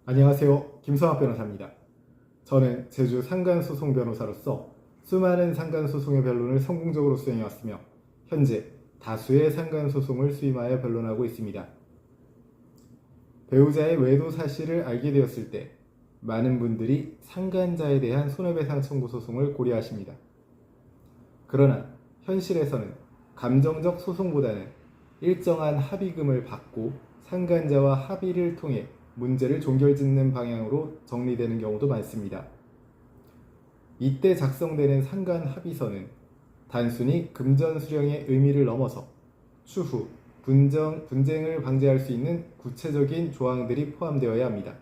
안녕하세요. 김성학 변호사입니다. 저는 제주 상간소송 변호사로서 수많은 상간소송의 변론을 성공적으로 수행해왔으며 현재 다수의 상간소송을 수임하여 변론하고 있습니다. 배우자의 외도 사실을 알게 되었을 때 많은 분들이 상간자에 대한 손해배상 청구 소송을 고려하십니다. 그러나 현실에서는 감정적 소송보다는 일정한 합의금을 받고 상간자와 합의를 통해 문제를 종결짓는 방향으로 정리되는 경우도 많습니다. 이때 작성되는 상간 합의서는 단순히 금전 수령의 의미를 넘어서 추후 분쟁을 방지할 수 있는 구체적인 조항들이 포함되어야 합니다.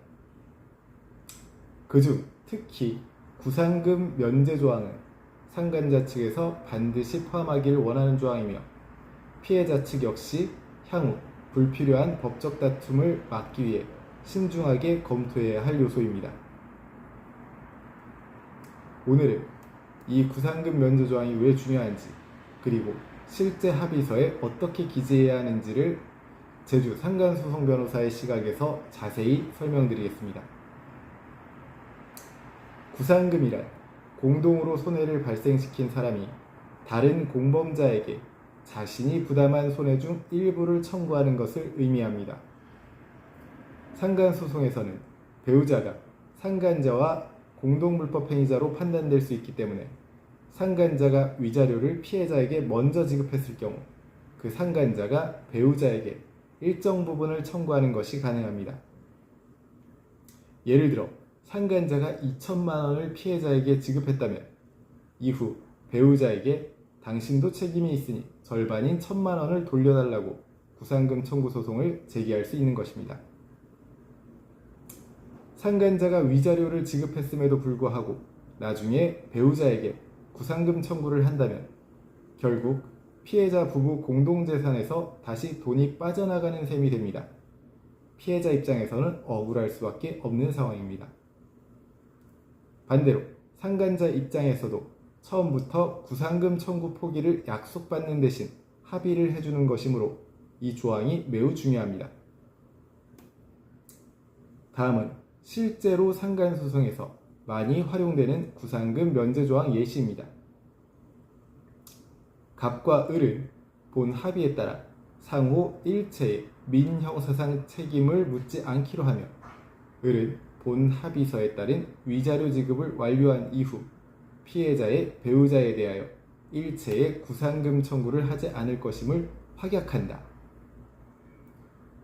그중 특히 구상금 면제 조항은 상간자 측에서 반드시 포함하기를 원하는 조항이며 피해자 측 역시 향후 불필요한 법적 다툼을 막기 위해 신중하게 검토해야 할 요소입니다. 오늘은 이 구상금 면제 조항이 왜 중요한지, 그리고 실제 합의서에 어떻게 기재해야 하는지를 제주 상간소송 변호사의 시각에서 자세히 설명드리겠습니다. 구상금이란 공동으로 손해를 발생시킨 사람이 다른 공범자에게 자신이 부담한 손해 중 일부를 청구하는 것을 의미합니다. 상간소송에서는 배우자가 상간자와 공동불법행위자로 판단될 수 있기 때문에 상간자가 위자료를 피해자에게 먼저 지급했을 경우 그 상간자가 배우자에게 일정 부분을 청구하는 것이 가능합니다. 예를 들어 상간자가 2천만 원을 피해자에게 지급했다면 이후 배우자에게 당신도 책임이 있으니 절반인 1,000만 원을 돌려달라고 구상금 청구 소송을 제기할 수 있는 것입니다. 상간자가 위자료를 지급했음에도 불구하고 나중에 배우자에게 구상금 청구를 한다면 결국 피해자 부부 공동재산에서 다시 돈이 빠져나가는 셈이 됩니다. 피해자 입장에서는 억울할 수밖에 없는 상황입니다. 반대로 상간자 입장에서도 처음부터 구상금 청구 포기를 약속받는 대신 합의를 해주는 것이므로 이 조항이 매우 중요합니다. 다음은 실제로 상간소송에서 많이 활용되는 구상금 면제 조항 예시입니다. 갑과 을은 본 합의에 따라 상호 일체의 민형사상 책임을 묻지 않기로 하며 을은 본 합의서에 따른 위자료 지급을 완료한 이후 피해자의 배우자에 대하여 일체의 구상금 청구를 하지 않을 것임을 확약한다.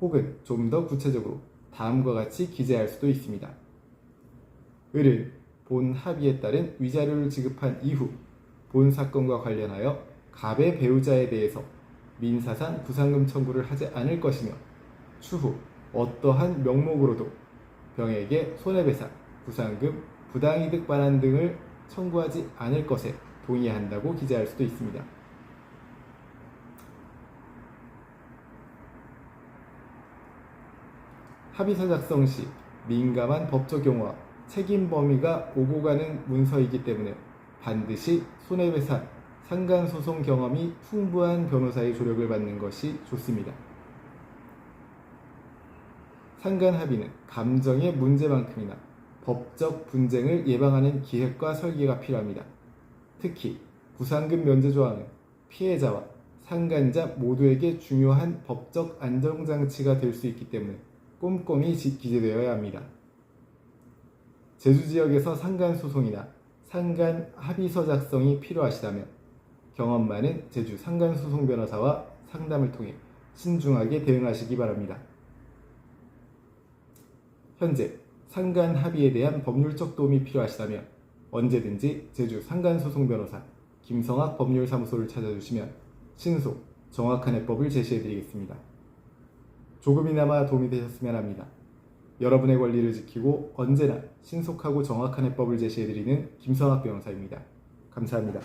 혹은 좀 더 구체적으로 다음과 같이 기재할 수도 있습니다. 을은 본 합의에 따른 위자료를 지급한 이후 본 사건과 관련하여 갑의 배우자에 대해서 민사상 구상금 청구를 하지 않을 것이며 추후 어떠한 명목으로도 병에게 손해배상, 구상금, 부당이득 반환 등을 청구하지 않을 것에 동의한다고 기재할 수도 있습니다. 합의서 작성 시 민감한 법적 용어와 책임 범위가 오고 가는 문서이기 때문에 반드시 손해배상, 상간소송 경험이 풍부한 변호사의 조력을 받는 것이 좋습니다. 상간합의는 감정의 문제만큼이나 법적 분쟁을 예방하는 기획과 설계가 필요합니다. 특히 구상금 면제 조항은 피해자와 상간자 모두에게 중요한 법적 안정장치가 될 수 있기 때문에 꼼꼼히 기재되어야 합니다. 제주 지역에서 상간소송이나 상간합의서 작성이 필요하시다면 경험 많은 제주 상간소송 변호사와 상담을 통해 신중하게 대응하시기 바랍니다. 현재 상간합의에 대한 법률적 도움이 필요하시다면 언제든지 제주 상간소송 변호사 김성학 법률사무소를 찾아주시면 신속, 정확한 해법을 제시해드리겠습니다. 조금이나마 도움이 되셨으면 합니다. 여러분의 권리를 지키고 언제나 신속하고 정확한 해법을 제시해드리는 김성학 변호사입니다. 감사합니다.